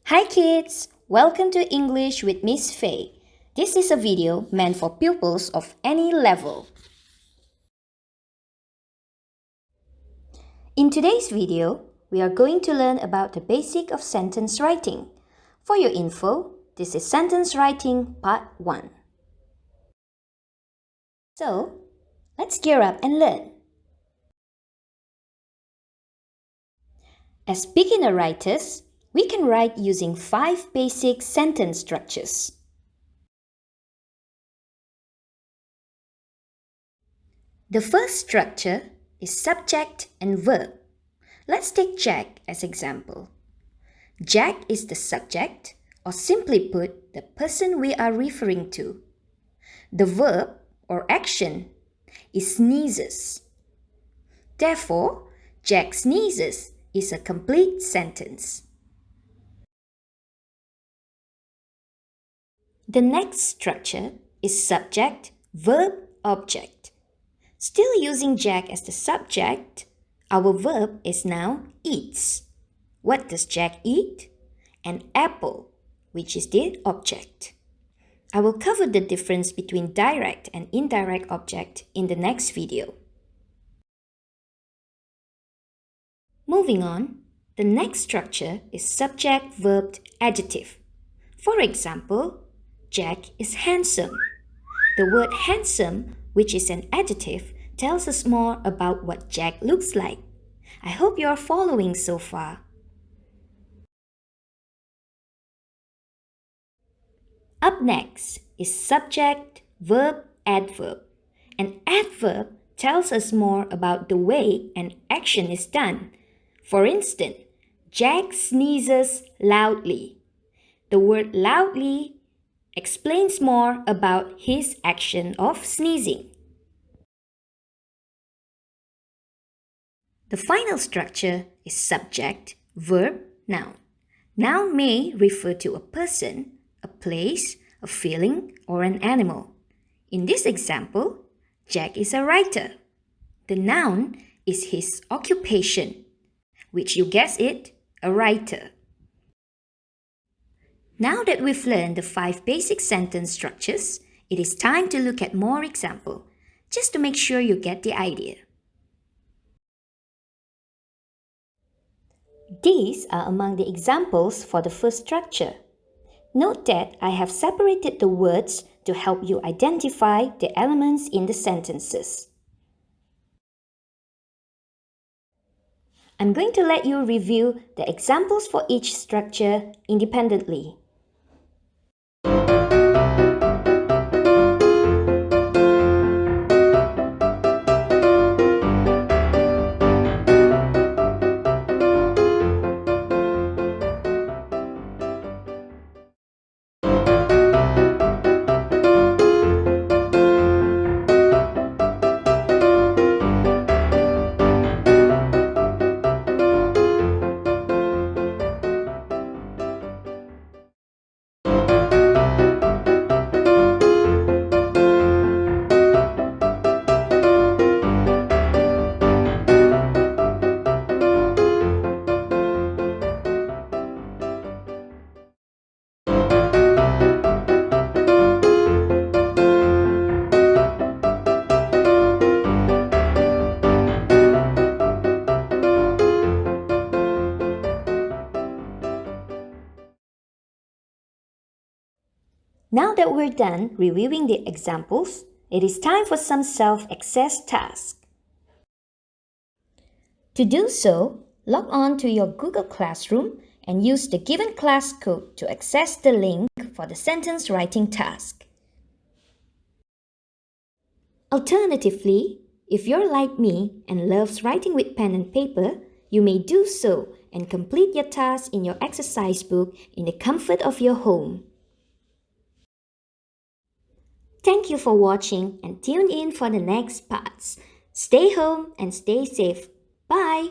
Hi kids! Welcome to English with Miss Faye. This is a video meant for pupils of any level. In today's video, we are going to learn about the basic of sentence writing. For your info, this is Sentence Writing Part 1. So, let's gear up and learn. As beginner writers, we can write using 5 basic sentence structures. The first structure is subject and verb. Let's take Jack as example. Jack is the subject, or simply put, the person we are referring to. The verb or action is sneezes. Therefore, Jack sneezes is a complete sentence. The next structure is subject-verb-object. Still using Jack as the subject, our verb is now eats. What does Jack eat? An apple, which is the object. I will cover the difference between direct and indirect object in the next video. Moving on, the next structure is subject-verb-adjective. For example, Jack is handsome. The word handsome, which is an adjective, tells us more about what Jack looks like. I hope you are following so far. Up next is subject-verb-adverb. An adverb tells us more about the way an action is done. For instance, Jack sneezes loudly. The word loudly explains more about his action of sneezing. The final structure is subject, verb, noun. Noun may refer to a person, a place, a feeling, or an animal. In this example, Jack is a writer. The noun is his occupation, which you guessed it, a writer. Now that we've learned the 5 basic sentence structures, it is time to look at more examples, just to make sure you get the idea. These are among the examples for the first structure. Note that I have separated the words to help you identify the elements in the sentences. I'm going to let you review the examples for each structure independently. Now that we're done reviewing the examples, it is time for some self-access tasks. To do so, log on to your Google Classroom and use the given class code to access the link for the sentence writing task. Alternatively, if you're like me and loves writing with pen and paper, you may do so and complete your task in your exercise book in the comfort of your home. Thank you for watching and tune in for the next parts. Stay home and stay safe. Bye!